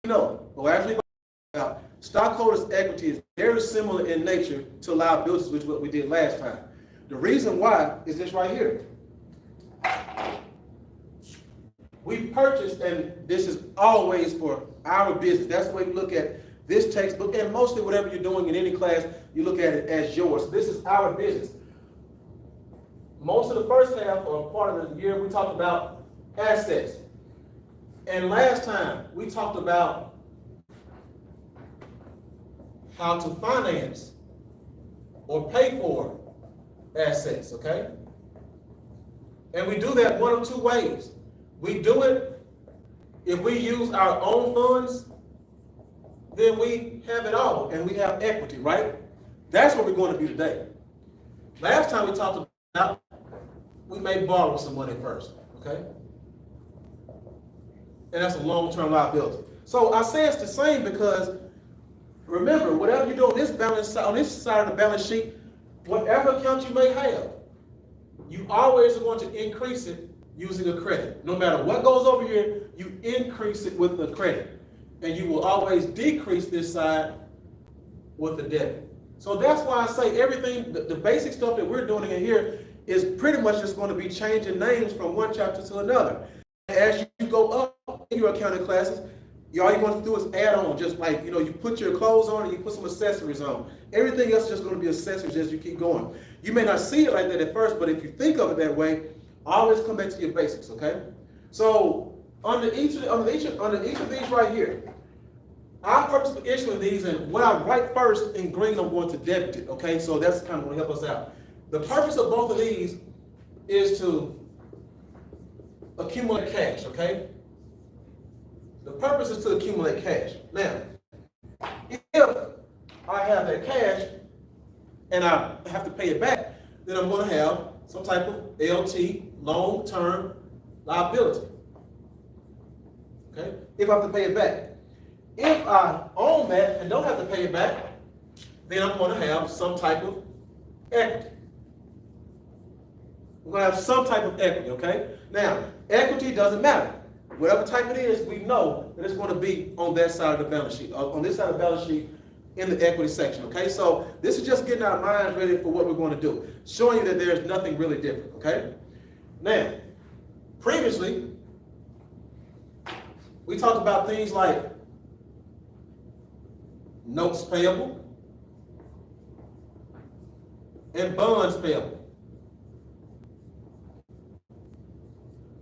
know, or as we about, stockholders' equity is very similar in nature to liabilities, which is what we did last time. The reason why is this right here. We purchased, and this is always for our business. That's the way we look at this textbook, and mostly whatever you're doing in any class, you look at it as yours. This is our business. Most of the first half or part of the year, we talked about assets. And last time, we talked about how to finance or pay for assets, okay? And we do that one of two ways. We do it if we use our own funds, then we have it all and we have equity, right? That's what we're going to do today. Last time we talked about we may borrow some money first, okay? And that's a long-term liability. So I say it's the same because remember, whatever you do on this side of the balance sheet, whatever account you may have, you always are going to increase it using a credit. No matter what goes over here, you increase it with a credit. And you will always decrease this side with a debit. So that's why I say everything, the basic stuff that we're doing in here is pretty much just going to be changing names from one chapter to another. As you go up in your accounting classes, all you're going to do is add on, just like, you know, you put your clothes on and you put some accessories on. Everything else is just going to be accessories as you keep going. You may not see it like that at first, but if you think of it that way, always come back to your basics, okay? So under each of these right here, our purpose for issuing these, and what I write first in green, I'm going to debit it, okay? So that's kind of going to help us out. The purpose of both of these is to accumulate cash, okay? The purpose is to accumulate cash. Now, if I have that cash and I have to pay it back, then I'm going to have some type of LT, long-term liability. Okay? If I have to pay it back. If I own that and don't have to pay it back, then I'm going to have some type of equity. We're going to have some type of equity, okay? Now, equity doesn't matter. Whatever type it is, we know that it's going to be on that side of the balance sheet, on this side of the balance sheet in the equity section, okay? So this is just getting our minds ready for what we're going to do, showing you that there's nothing really different, okay? Now, previously, we talked about things like notes payable and bonds payable.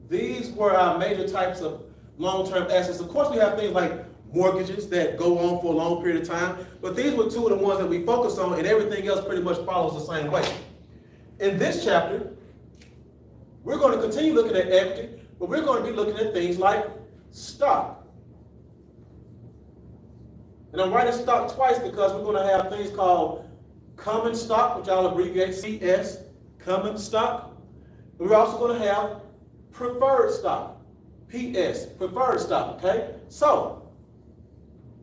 These were our major types of long-term assets. Of course, we have things like mortgages that go on for a long period of time, but these were two of the ones that we focus on, and everything else pretty much follows the same way. In this chapter, we're going to continue looking at equity, but we're going to be looking at things like stock. And I'm writing stock twice because we're going to have things called common stock, which I'll abbreviate CS, common stock. We're also going to have preferred stock, PS, preferred stock, okay? So,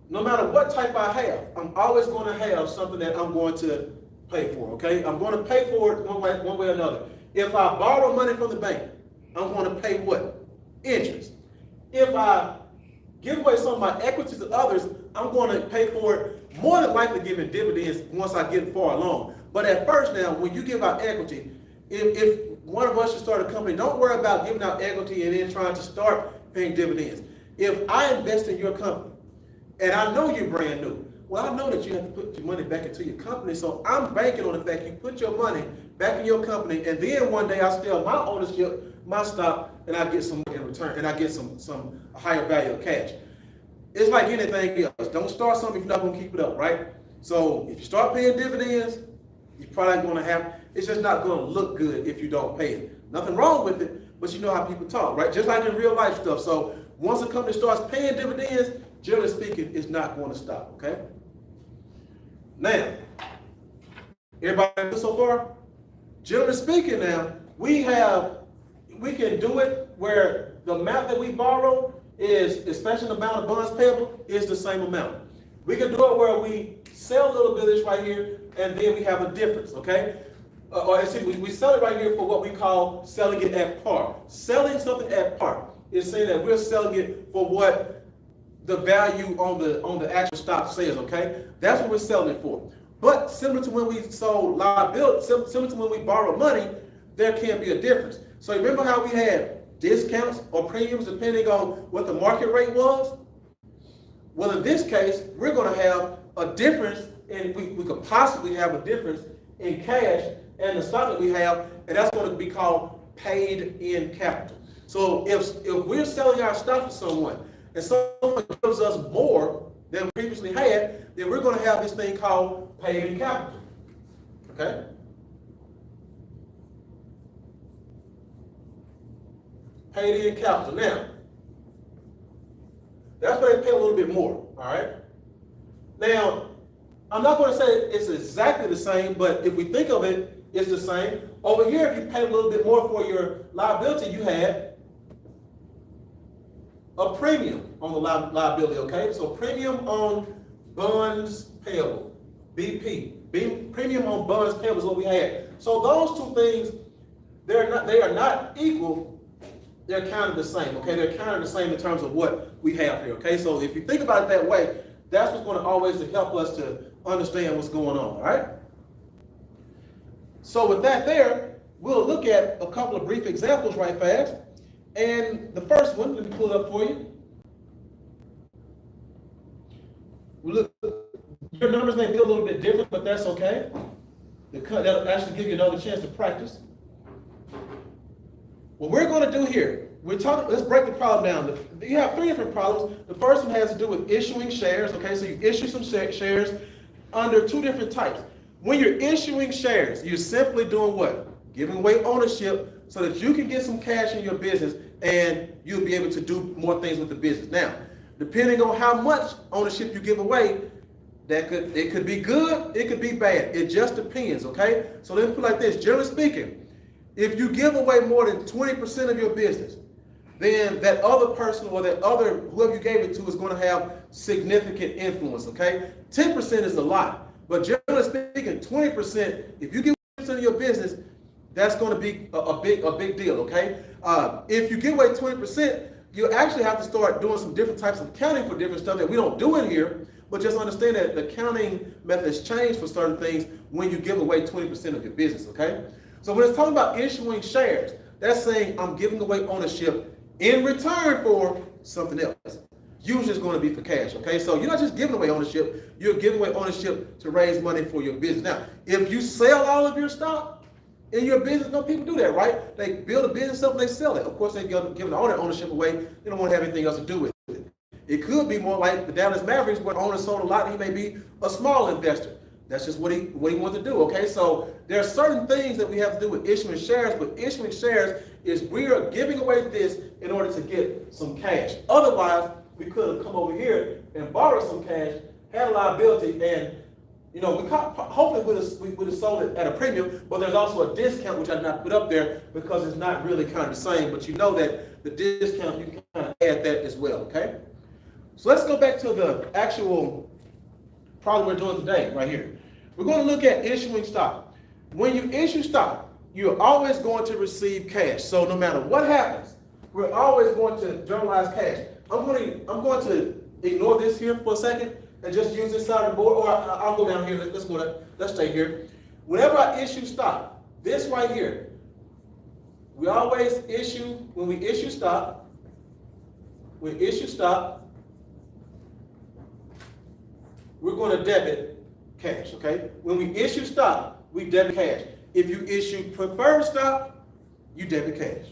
no matter what type I have, I'm always going to have something that I'm going to pay for, okay? I'm going to pay for it one way or another. If I borrow money from the bank, I'm going to pay what? Interest. If I give away some of my equity to others, I'm going to pay for it, more than likely giving dividends once I get far along. But at first now, when you give out equity, if one of us should start a company, don't worry about giving out equity and then trying to start paying dividends. If I invest in your company, and I know you're brand new, well, I know that you have to put your money back into your company, so I'm banking on the fact you put your money back in your company, and then one day I sell my ownership, my stock, and I get some in return, and I get some higher value of cash. It's like anything else. Don't start something if you're not going to keep it up, right? So if you start paying dividends, you're probably going to have, it's just not going to look good if you don't pay it. Nothing wrong with it, but you know how people talk, right? Just like in real life stuff. So once a company starts paying dividends, generally speaking, it's not going to stop, okay? Now, everybody good so far? Generally speaking now, we can do it where the amount that we borrow is, especially the amount of bonds payable, is the same amount. We can do it where we sell a little bit of this right here, and then we have a difference, okay? We sell it right here for what we call selling it at par. Selling something at par is saying that we're selling it for what the value on the actual stock says, okay? That's what we're selling it for. But similar to when we sold liability, similar to when we borrow money, there can be a difference. So remember how we had discounts or premiums depending on what the market rate was? Well, in this case, we're going to have a difference, and we could possibly have a difference in cash and the stock that we have, and that's going to be called paid in capital. So if we're selling our stock to someone, and someone gives us more than we previously had, then we're going to have this thing called paid in capital. Okay? Paid in capital. Now, that's where they pay a little bit more. All right? Now, I'm not going to say it's exactly the same, but if we think of it, it's the same. Over here, if you pay a little bit more for your liability, you had a premium on the liability, okay? So premium on bonds payable, BP. Premium on bonds payable is what we had. So those two things, they are not equal. They're kind of the same, okay? They're kind of the same in terms of what we have here, okay? So if you think about it that way, that's what's going to always help us to understand what's going on, all right? So with that there, we'll look at a couple of brief examples right fast. And the first one, let me pull it up for you. Your numbers may be a little bit different, but that's okay. That'll actually give you another chance to practice. What we're going to do here, let's break the problem down. You have three different problems. The first one has to do with issuing shares. Okay, so you issue some shares under two different types. When you're issuing shares, you're simply doing what? Giving away ownership so that you can get some cash in your business and you'll be able to do more things with the business. Now, depending on how much ownership you give away, it could be good, it could be bad. It just depends, okay? So let me put it like this. Generally speaking, if you give away more than 20% of your business, then that other person or whoever you gave it to is going to have significant influence, okay? 10% is a lot, but generally speaking, 20%, if you give 20% of your business, that's going to be a big deal, okay? If you give away 20%, you actually have to start doing some different types of accounting for different stuff that we don't do in here, but just understand that the accounting methods change for certain things when you give away 20% of your business, okay? So when it's talking about issuing shares, that's saying I'm giving away ownership in return for something else. Usually it's going to be for cash, okay? So you're not just giving away ownership, you're giving away ownership to raise money for your business. Now, if you sell all of your stock in your business, no, people do that, right? They build a business up and they sell it. Of course, they're giving all their ownership away. They don't want to have anything else to do with it. It could be more like the Dallas Mavericks, where the owner sold a lot and he may be a small investor. That's just what he wants to do, okay? So there are certain things that we have to do with issuing shares, but issuing shares is we are giving away this in order to get some cash. Otherwise, we could have come over here and borrowed some cash, had a liability, and hopefully we would have sold it at a premium, but there's also a discount, which I did not put up there because it's not really kind of the same, but you know that the discount, you can kind of add that as well, okay? So let's go back to the actual problem we're doing today, right here. We're going to look at issuing stock. When you issue stock, you're always going to receive cash. So no matter what happens, we're always going to journalize cash. I'm going to ignore this here for a second and just use this side of the board, or I'll go down here. Let's stay here. Whenever I issue stock, this right here, we always issue, when we issue stock, we're going to debit cash, okay? When we issue stock, we debit cash. If you issue preferred stock, you debit cash.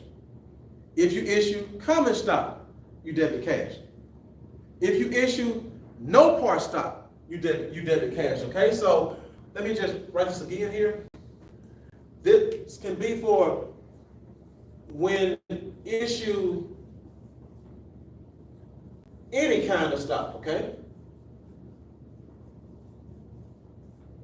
If you issue common stock, you debit cash. If you issue no par stock, you debit cash, okay? So let me just write this again here. This can be for when issue any kind of stock, okay?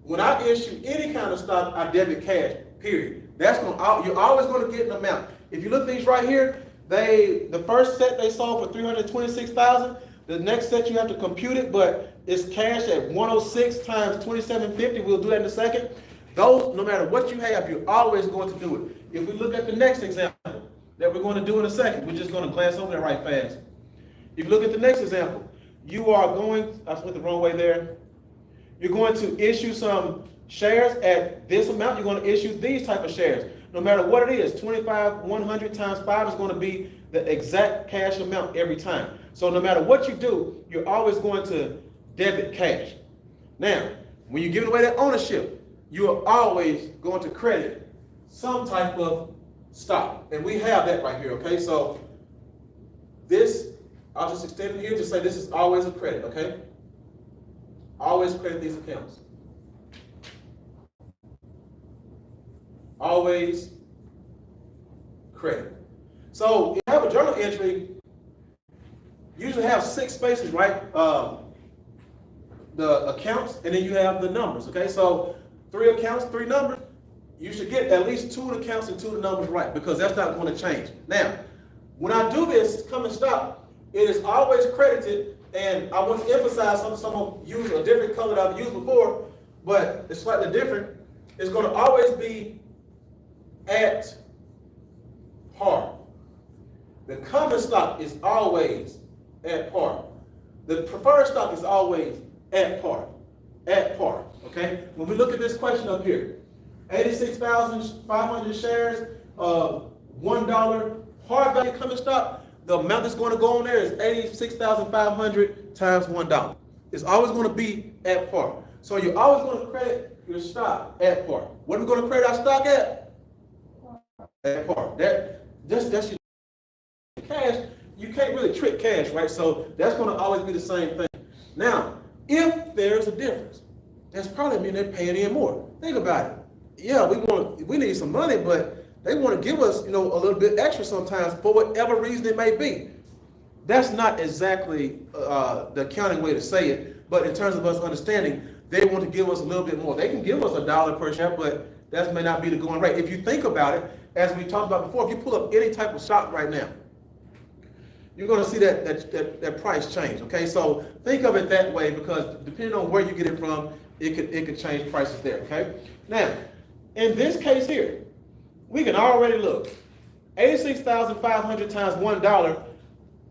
When I issue any kind of stock, I debit cash, period. You're always going to get an amount. If you look at these right here, the first set they sold for $326,000. The next set you have to compute it, but it's cash at 106 times 2750. We'll do that in a second. Those, no matter what you have, you're always going to do it. If we look at the next example that we're going to do in a second, we're just going to glance over that right fast. If you look at the next example, you are going, I went the wrong way there. You're going to issue some shares at this amount. You're going to issue these type of shares. No matter what it is, 25, 100 times 5 is going to be the exact cash amount every time. So no matter what you do, you're always going to debit cash. Now, when you're giving away that ownership, you are always going to credit some type of stock. And we have that right here, okay? So this, I'll just extend it here to say this is always a credit, okay? Always credit these accounts. Always credit. So you have a journal entry, you usually have 6 spaces, right? The accounts, and then you have the numbers, okay? So 3 accounts, 3 numbers, you should get at least 2 accounts and 2 numbers right, because that's not going to change. Now, when I do this come and stop, it is always credited, and I want to emphasize something. Someone used a different color that I've used before, but it's slightly different. It's going to always be at par. The common stock is always at par. The preferred stock is always at par. At par, okay? When we look at this question up here, 86,500 shares of $1 par value common stock, the amount that's going to go on there is 86,500 times $1. It's always going to be at par. So you're always going to credit your stock at par. What are we going to credit our stock at? At par. That's your cash. You can't really trick cash, right? So that's going to always be the same thing. Now, if there's a difference, that's probably mean they're paying in more. Think about it. Yeah, we need some money, but they want to give us, a little bit extra sometimes for whatever reason it may be. That's not exactly the accounting way to say it, but in terms of us understanding, they want to give us a little bit more. They can give us $1 per share, but that may not be the going rate. If you think about it, as we talked about before, if you pull up any type of stock right now, you're going to see that price change. Okay, so think of it that way, because depending on where you get it from, it could change prices there. Okay, now in this case here, we can already look. 86,500 times $1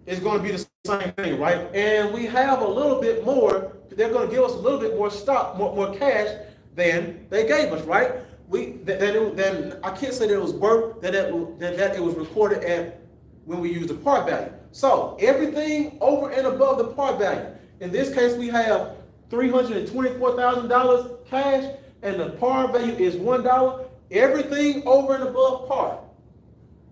is going to be the same thing, right? And we have a little bit more. They're going to give us a little bit more stock, more cash than they gave us, right? Then I can't say that it was worth that it was recorded at when we use the par value. So everything over and above the par value. In this case, we have $324,000 cash, and the par value is $1. Everything over and above par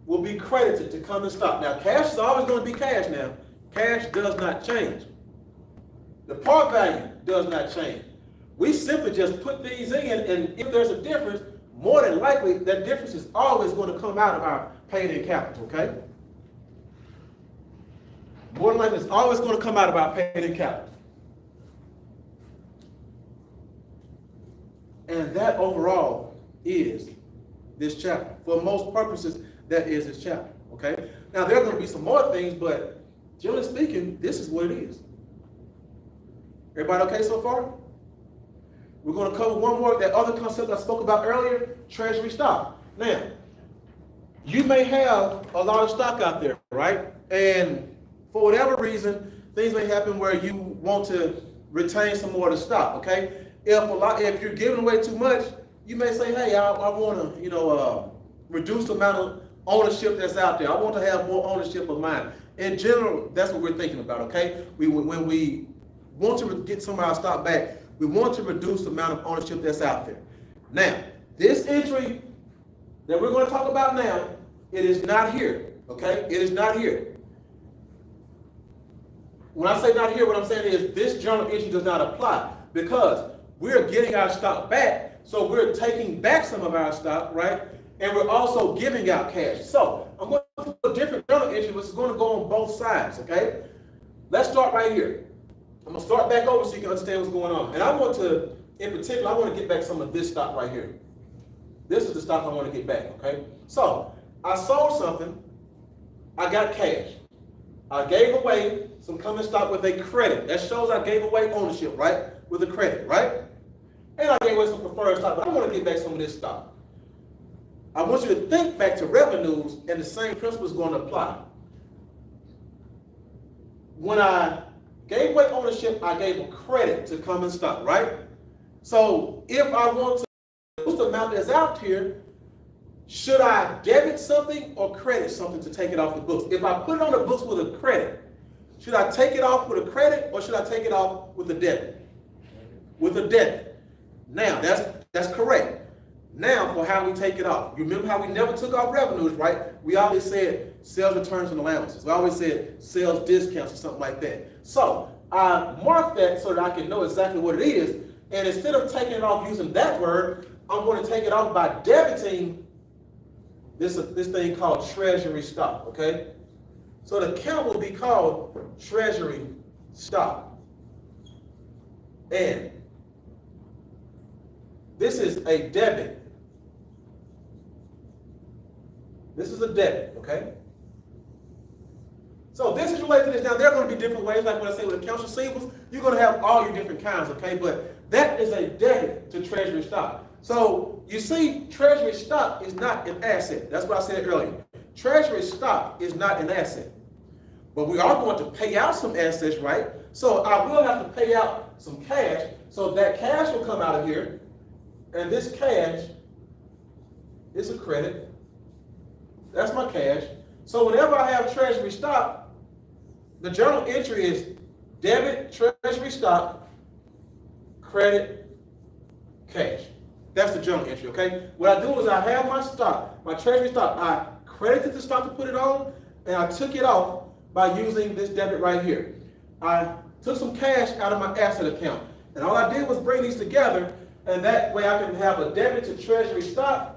will be credited to common stock. Now, cash is always going to be cash now. Cash does not change. The par value does not change. We simply just put these in, and if there's a difference, more than likely, that difference is always going to come out of our paid-in capital, okay? More than likely, it's always going to come out of our paid-in capital. And that overall is this chapter. For most purposes, that is this chapter, okay? Now, there are going to be some more things, but generally speaking, this is what it is. Everybody okay so far? We're going to cover one more, that other concept I spoke about earlier, treasury stock. Now, you may have a lot of stock out there, right? And for whatever reason, things may happen where you want to retain some more of the stock, okay? If you're giving away too much, you may say, hey, I want to, reduce the amount of ownership that's out there. I want to have more ownership of mine. In general, that's what we're thinking about, okay? When we want to get some of our stock back, we want to reduce the amount of ownership that's out there. Now, this entry that we're going to talk about now, it is not here, okay? It is not here. When I say not here, what I'm saying is this journal entry does not apply, because we're getting our stock back, so we're taking back some of our stock, right? And we're also giving out cash. So I'm going to do a different journal entry, which is going to go on both sides, okay? Let's start right here. I'm going to start back over so you can understand what's going on. And I want to, in particular, I want to get back some of this stock right here. This is the stock I want to get back, okay? So I sold something, I got cash. I gave away some common stock with a credit. That shows I gave away ownership, right? With a credit, right? And I gave away some preferred stock, but I want to get back some of this stock. I want you to think back to revenues, and the same principle is going to apply. When I Gave away ownership, I gave a credit to common stock, right? So if I want to use the amount that's out here, should I debit something or credit something to take it off the books? If I put it on the books with a credit, should I take it off with a credit or should I take it off with a debit? With a debit. Now, that's correct. Now, for how we take it off. You remember how we never took off revenues, right? We always said sales returns and allowances. We always said sales discounts or something like that. So I mark that so that I can know exactly what it is. And instead of taking it off using that word, I'm going to take it off by debiting this thing called treasury stock, okay? So the account will be called treasury stock. And this is a debit. This is a debit, okay? So this is related to this. Now, there are going to be different ways, like when I say with accounts receivables, you're going to have all your different kinds, okay? But that is a debit to treasury stock. So you see, treasury stock is not an asset. That's what I said earlier. Treasury stock is not an asset. But we are going to pay out some assets, right? So I will have to pay out some cash. So that cash will come out of here. And this cash is a credit. That's my cash. So whenever I have treasury stock, the journal entry is debit treasury stock, credit cash. That's the journal entry, okay? What I do is I have my stock, my treasury stock. I credited the stock to put it on, and I took it off by using this debit right here. I took some cash out of my asset account, and all I did was bring these together, and that way I can have a debit to treasury stock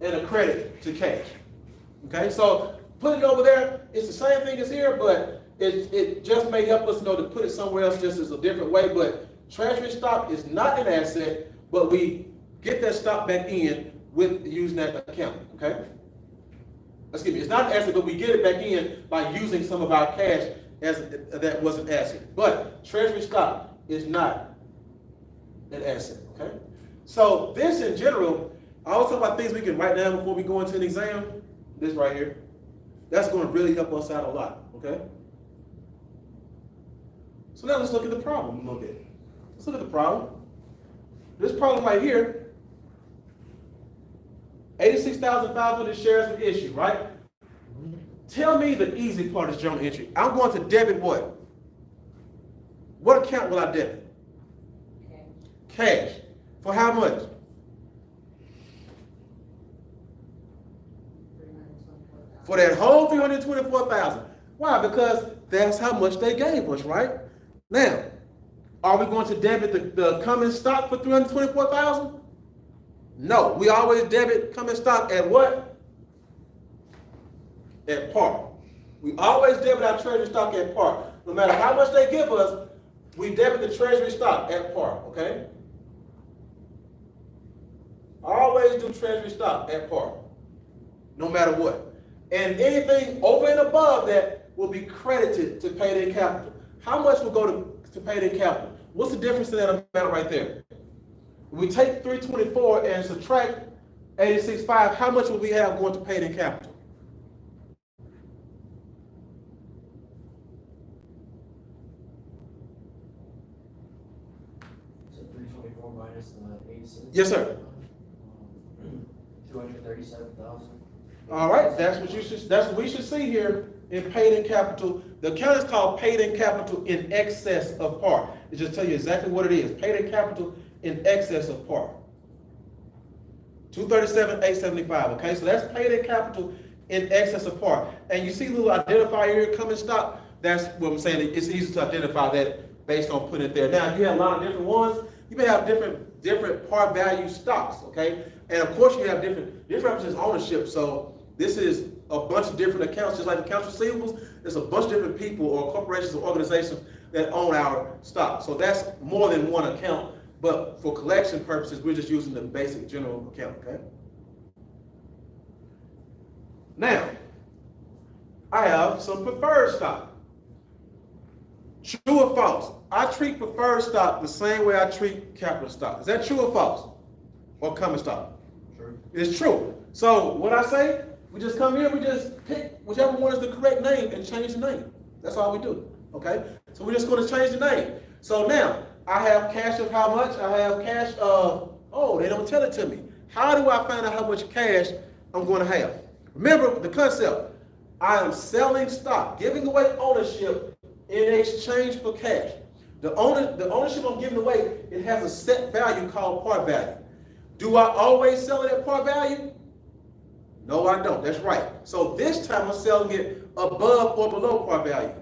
and a credit to cash. Okay, so put it over there. It's the same thing as here, but it just may help us know to put it somewhere else just as a different way. But treasury stock is not an asset, but we get that stock back in with using that account. Okay? Excuse me, it's not an asset, but we get it back in by using some of our cash as that was an asset. But treasury stock is not an asset. Okay? So this in general, I always talk about things we can write down before we go into an exam. This right here. That's going to really help us out a lot, okay? So now let's look at the problem a little bit. Let's look at the problem. This problem right here, 86,500 shares were issued, right? Tell me the easy part of this journal entry. I'm going to debit what? What account will I debit? Cash. For how much? For that whole $324,000. Why? Because that's how much they gave us, right? Now, are we going to debit the common stock for $324,000? No, we always debit common stock at what? At par. We always debit our treasury stock at par. No matter how much they give us, we debit the treasury stock at par, okay? Always do treasury stock at par, no matter what. And anything over and above that will be credited to paid-in capital. How much will go to paid-in capital? What's the difference in that amount right there? We take 324 and subtract 86.5. How much will we have going to paid-in capital? So 324 minus the 86? Yes, sir. 237,000. All right, that's what we should see here in paid-in capital. The account is called paid-in capital in excess of par. It just tell you exactly what it is. Paid-in capital in excess of par. 237,875. Okay, so that's paid-in capital in excess of par. And you see the little identifier here, common stock. That's what I'm saying. It's easy to identify that based on putting it there. Now, you have a lot of different ones. You may have different par value stocks. Okay, and of course you have different represents ownership. So this is a bunch of different accounts, just like accounts receivables. There's a bunch of different people or corporations or organizations that own our stock. So that's more than one account, but for collection purposes, we're just using the basic general account, okay? Now, I have some preferred stock. True or false? I treat preferred stock the same way I treat capital stock. Is that true or false? Or common stock? True. It's true. So what I say, we just come here, we just pick whichever one is the correct name and change the name. That's all we do. Okay, so we're just going to change the name. So now I have cash of how much? I have cash of, oh, they don't tell it to me. How do I find out how much cash I'm going to have? Remember the concept. I am selling stock, giving away ownership in exchange for cash. The ownership I'm giving away, it has a set value called par value. Do I always sell it at par value? No, I don't. That's right. So this time I'm selling it above or below par value.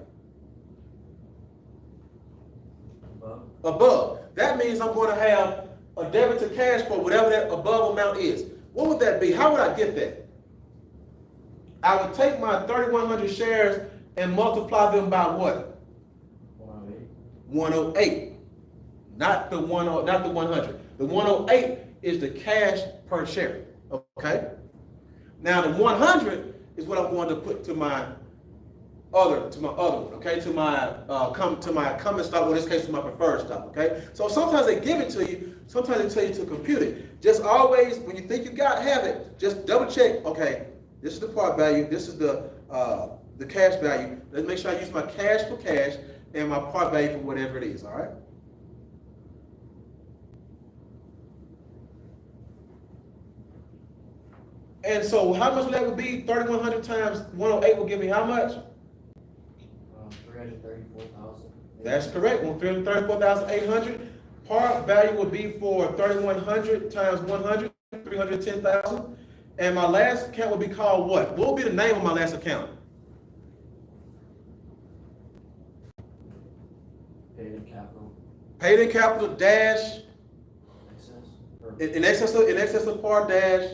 Above. That means I'm going to have a debit to cash for whatever that above amount is. What would that be? How would I get that? I would take my 3,100 shares and multiply them by what? 108. 108. Not the 100. The 108 is the cash per share. Okay? Now the 100 is what I'm going to put to my other one, okay? To my common stock, or in this case to my preferred stock, okay? So sometimes they give it to you, sometimes they tell you to compute it. Just always, when you think you have it, just double check, okay, this is the par value, this is the cash value. Let's make sure I use my cash for cash and my par value for whatever it is, all right? And so how much that would be? 3,100 times 108 will give me how much? 334,000. That's correct. 134,800. Par value would be for 3,100 times 100, 310,000. And my last account would be called what? What would be the name of my last account? Paid in capital. Paid in capital dash Excess. in excess of par dash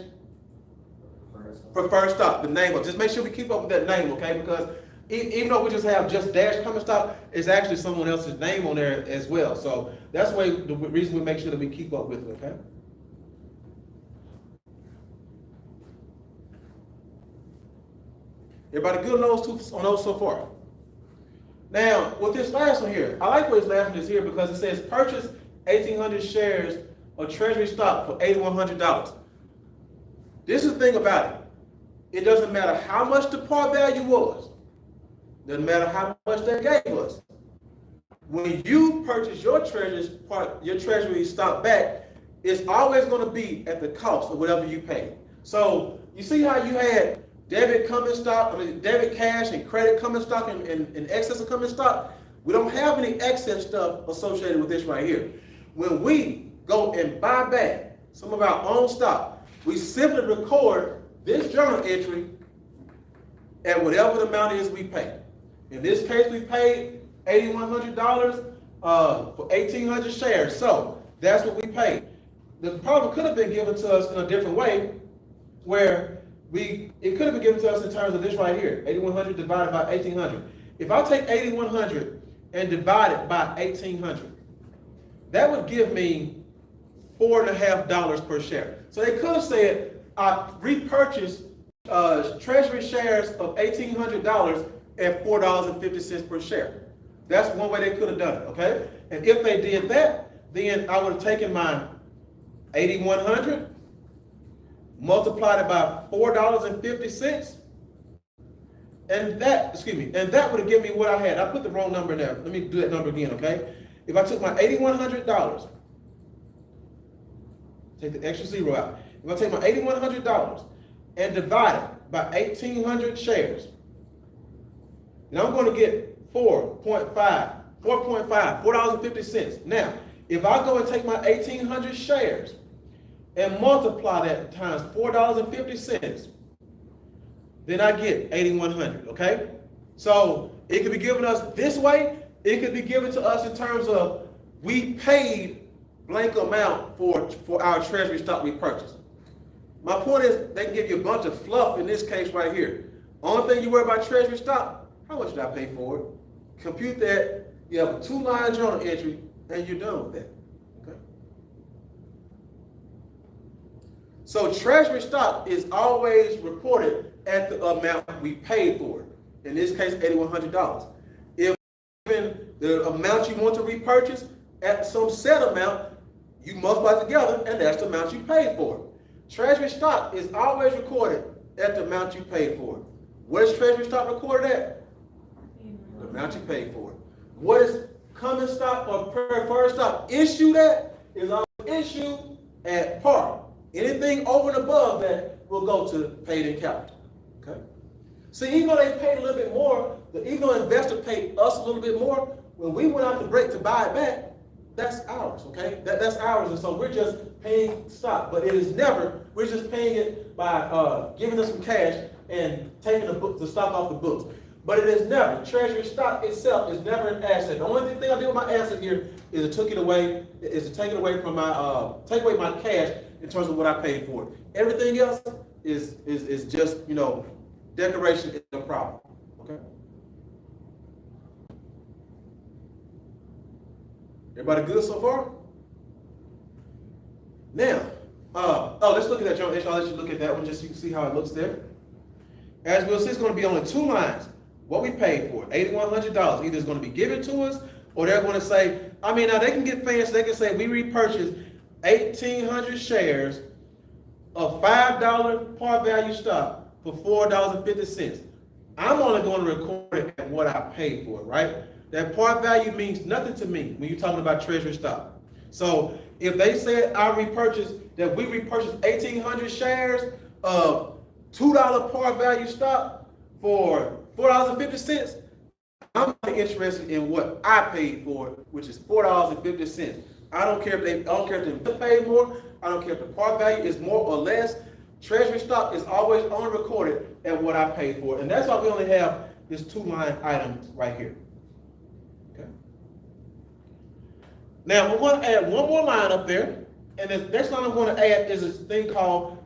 preferred stock. The name of. Just make sure we keep up with that name, okay? Because even though we just have just dash common stock, it's actually someone else's name on there as well. So that's why the reason we make sure that we keep up with it, okay? Everybody good on those so far? Now, with this last one here, I like what this last one is here because it says purchase 1,800 shares of Treasury stock for $8,100. This is the thing about it. It doesn't matter how much the par value was. Doesn't matter how much they gave us. When you purchase your treasury stock back, it's always going to be at the cost of whatever you pay. So you see how you had debit cash and credit common stock and excess of common stock? We don't have any excess stuff associated with this right here. When we go and buy back some of our own stock, we simply record this journal entry at whatever the amount is we pay. In this case, we paid $8,100 for 1,800 shares. So that's what we paid. The problem could have been given to us in a different way, where it could have been given to us in terms of this right here, 8,100 divided by 1,800. If I take 8,100 and divide it by 1,800, that would give me $4.50 per share. So they could have said, I repurchased Treasury shares of $1,800 at $4.50 per share. That's one way they could have done it, okay? And if they did that, then I would have taken my 8,100, multiplied it by $4.50, and that would have given me what I had. I put the wrong number in there. Let me do that number again, okay? If I took my $8,100, take the extra zero out. If I take my $8,100 and divide it by 1,800 shares, then I'm going to get $4.50. Now, if I go and take my 1,800 shares and multiply that times $4.50, then I get 8,100, okay? So it could be given us this way. It could be given to us in terms of we paid blank amount for our treasury stock we purchased. My point is they can give you a bunch of fluff in this case right here. Only thing you worry about treasury stock, how much did I pay for it? Compute that, you have a 2-line journal entry, and you're done with that. Okay? So treasury stock is always reported at the amount we paid for it. In this case, $8,100. If the amount you want to repurchase at some set amount, you multiply together, and that's the amount you paid for it. Treasury stock is always recorded at the amount you paid for it. What is treasury stock recorded at? The amount you paid for it. What is common stock or preferred stock issued at is always issued at par. Anything over and above that will go to paid in capital. Okay. See, even though they paid a little bit more, even though investor paid us a little bit more, when we went out to break to buy it back, that's ours, okay? That's ours, and so we're just paying stock, but it is never, we're just paying it by giving us some cash and taking the stock off the books. But it is never, Treasury stock itself is never an asset. The only thing I did with my asset here is to take it away from my, take away my cash in terms of what I paid for it. Everything else is just, you know, decoration is no problem, okay? Everybody good so far? Now, let's look at that, John. I'll let you look at that one just so you can see how it looks there. As we'll see, it's going to be on the two lines. What we paid for, $8,100. Either it's going to be given to us, or they're going to say, I mean, now they can get fancy. They can say we repurchased 1,800 shares of $5 par value stock for $4.50. I'm only going to record it at what I paid for it, right? That par value means nothing to me when you're talking about Treasury stock. So if they said we repurchased 1,800 shares of $2 par value stock for $4.50, I'm only interested in what I paid for it, which is $4.50. I don't care if they paid more. I don't care if the par value is more or less. Treasury stock is always on recorded at what I paid for it. And that's why we only have this two-line item right here. Okay. Now we're going to add one more line up there, and the next line I'm going to add is this thing called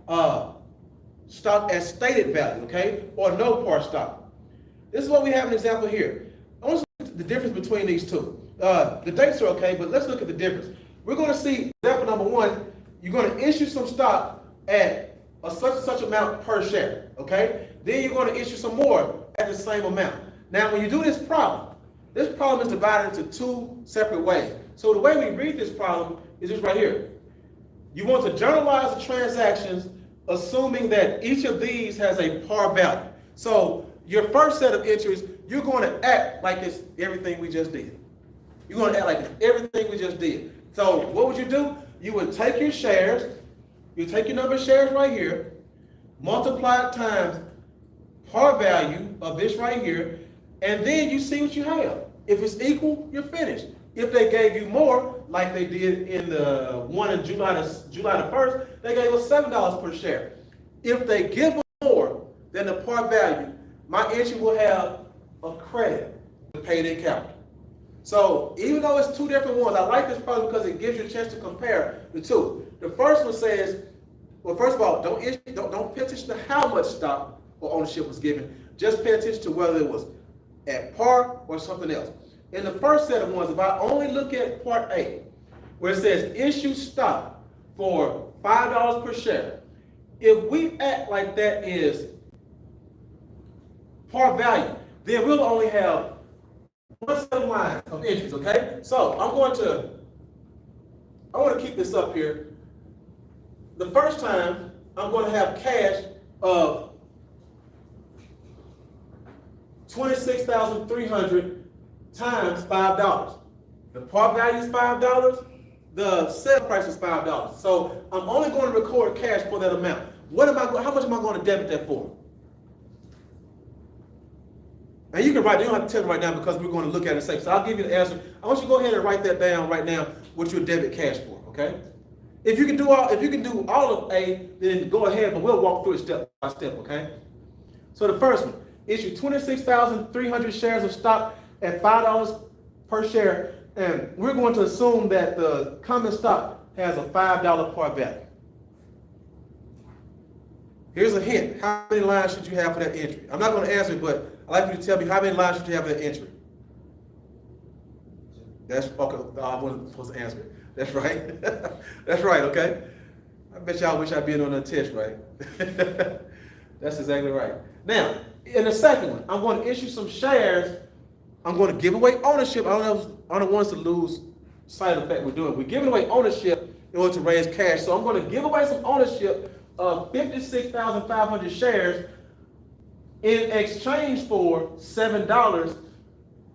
stock as stated value, okay, or no par stock. This is what we have an example here. I want to look at the difference between these two. The dates are okay, but let's look at the difference. We're going to see example number one. You're going to issue some stock at a such and such amount per share, okay? Then you're going to issue some more at the same amount. Now, when you do this problem is divided into two separate ways. So the way we read this problem is just right here. You want to journalize the transactions assuming that each of these has a par value. So your first set of entries, you're going to act like it's everything we just did. You're going to act like it's everything we just did. So what would you do? You would take your shares, you take your number of shares right here, multiply it times par value of this right here, and then you see what you have. If it's equal, you're finished. If they gave you more, like they did in the one in July the 1st, they gave us $7 per share. If they give us more than the par value, my entry will have a credit to paid in capital. So even though it's two different ones, I like this problem because it gives you a chance to compare the two. The first one says, well, first of all, don't pay attention to how much stock or ownership was given. Just pay attention to whether it was at par or something else. In the first set of ones, if I only look at part A, where it says issue stock for $5 per share, if we act like that is par value, then we'll only have one set of lines of entries, okay? So I want to keep this up here. The first time, I'm going to have cash of $26,300 times $5. The par value is $5. The sale price is $5. So I'm only going to record cash for that amount. How much am I going to debit that for? And you can write, you don't have to tell me right now because we're going to look at it and say, so I'll give you the answer. I want you to go ahead and write that down right now, what you debit cash for, okay? If you can do all of A, then go ahead, but we'll walk through it step by step, okay? So the first one, issue 26,300 shares of stock at $5 per share, and we're going to assume that the common stock has a $5 par value. Here's a hint. How many lines should you have for that entry? I'm not going to answer it, but I'd like you to tell me how many lines should you have for that entry. That's okay. I wasn't supposed to answer it. That's right. That's right, okay? I bet y'all wish I'd been on a test, right? That's exactly right. Now, in the second one, I'm going to issue some shares. I'm going to give away ownership. I don't want us to lose sight of the fact we're doing. We're giving away ownership in order to raise cash. So I'm going to give away some ownership of 56,500 shares in exchange for $7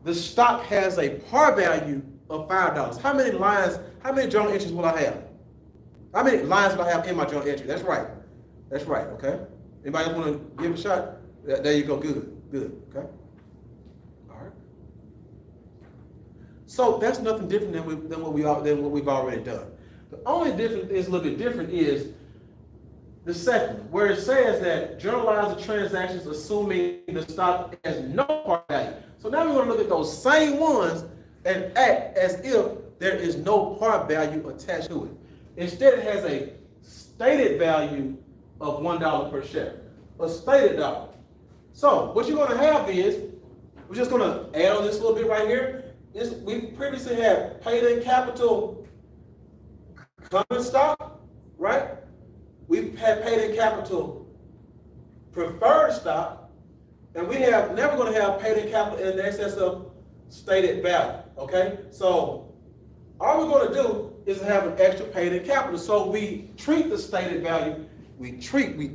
the stock has a par value of $5. How many journal entries will I have? How many lines will I have in my journal entry? That's right. That's right, okay? Anybody else want to give it a shot? There you go, good, okay? All right. So that's nothing different than what we've already done. The only difference is a little bit different is the second, where it says that journalize the transactions assuming the stock has no par value. So now we're going to look at those same ones and act as if there is no par value attached to it. Instead, it has a stated value of $1 per share, a stated dollar. So what you're going to have is, we're just going to add on this a little bit right here. We previously had paid-in capital common stock, right? We've had paid-in capital preferred stock, and now we're going to have paid-in capital in excess of stated value, okay? So all we're going to do is have an extra paid-in capital. So we treat the stated value, we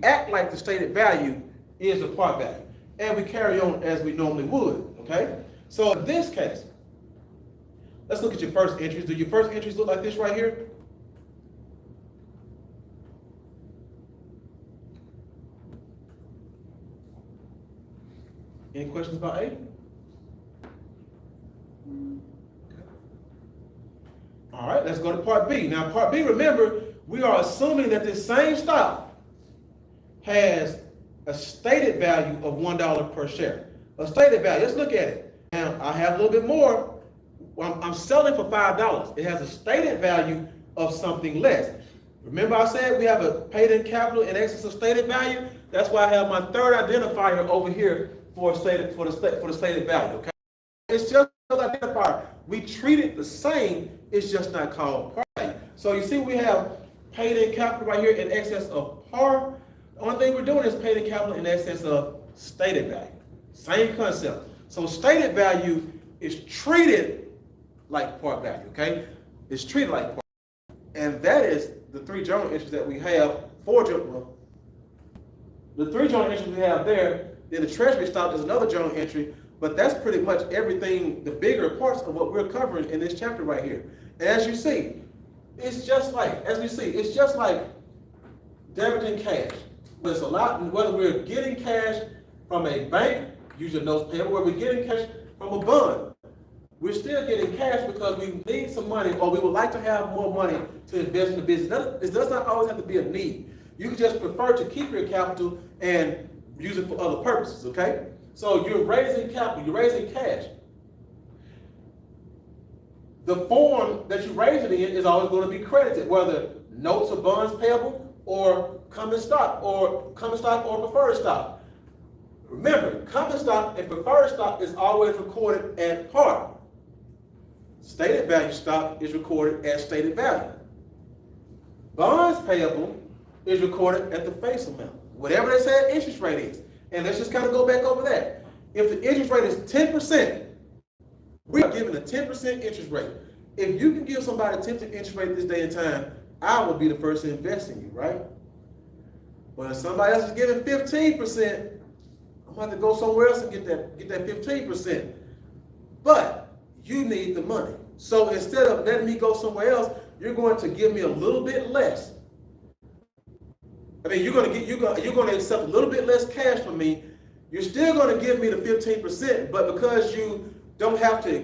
act like the stated value is the par value, and we carry on as we normally would, okay? So in this case, let's look at your first entries. Do your first entries look like this right here? Any questions about A? Okay. All right, let's go to part B. Now, part B, remember, we are assuming that this same stock has a stated value of $1 per share. A stated value, let's look at it. Now, I have a little bit more. I'm selling for $5. It has a stated value of something less. Remember I said we have a paid-in capital in excess of stated value? That's why I have my third identifier over here for the stated value, okay? It's just another identifier. We treat it the same, it's just not called par value. So you see we have paid-in capital right here in excess of par. The only thing we're doing is paid-in capital in excess of stated value. Same concept. So stated value is treated like par value, okay? It's treated like par. And that is the three journal entries that we have, the three journal entries we have there. Then the treasury stock is another journal entry, but that's pretty much everything, the bigger parts of what we're covering in this chapter right here. And as you see, it's just like debiting cash. But it's a lot, whether we're getting cash from a bank, usually notes payable, whether we're getting cash from a bond, we're still getting cash because we need some money, or we would like to have more money to invest in the business. It does not always have to be a need. You can just prefer to keep your capital and use it for other purposes, okay? So you're raising capital, you're raising cash. The form that you raise it in is always going to be credited, whether notes or bonds payable, or common stock or preferred stock. Remember, common stock and preferred stock is always recorded at par. Stated value stock is recorded at stated value. Bonds payable is recorded at the face amount, whatever they say interest rate is. And let's just kind of go back over that. If the interest rate is 10%, we are giving a 10% interest rate. If you can give somebody a 10% interest rate this day and time, I will be the first to invest in you, right? But if somebody else is giving 15%, I'm going to have to go somewhere else and get that 15%. But you need the money. So instead of letting me go somewhere else, you're going to give me a little bit less. I mean, you're going to accept a little bit less cash from me. You're still going to give me the 15%, but because you don't have to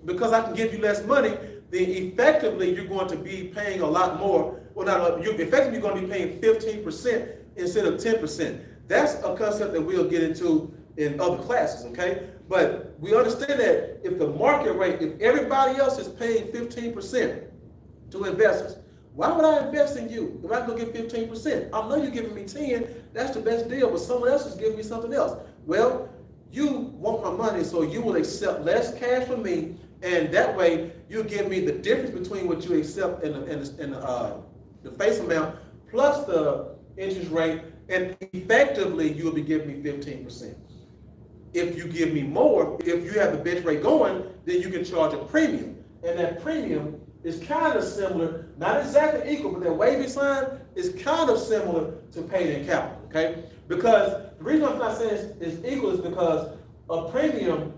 because I can give you less money, then effectively you're going to be paying a lot more. Well, you're effectively going to be paying 15% instead of 10%. That's a concept that we'll get into in other classes, okay? But we understand that if the market rate, if everybody else is paying 15% to investors, why would I invest in you if I can get 15%? I know you're giving me 10, that's the best deal, but someone else is giving me something else. Well, you want my money, so you will accept less cash from me, and that way you give me the difference between what you accept in the face amount plus the interest rate, and effectively you'll be giving me 15%. If you give me more, if you have the bench rate going, then you can charge a premium, and that premium is kind of similar, not exactly equal, but that wavy sign is kind of similar to paid-in capital, okay? Because the reason I'm not saying it's equal is because a premium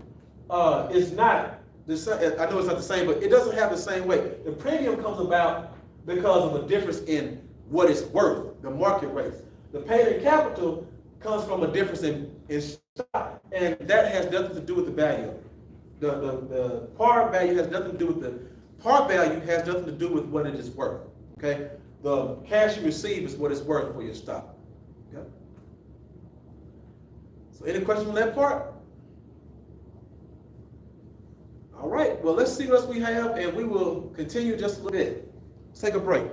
is not the same. I know it's not the same, but it doesn't have the same weight. The premium comes about because of a difference in what it's worth, the market rates. The paid-in capital comes from a difference in stock, and that has nothing to do with the value. The par value has nothing to do with the par value has nothing to do with what it is worth. Okay, the cash you receive is what it's worth for your stock. Okay. So, any questions on that part? All right. Well, let's see what else we have, and we will continue just a little bit. Let's take a break.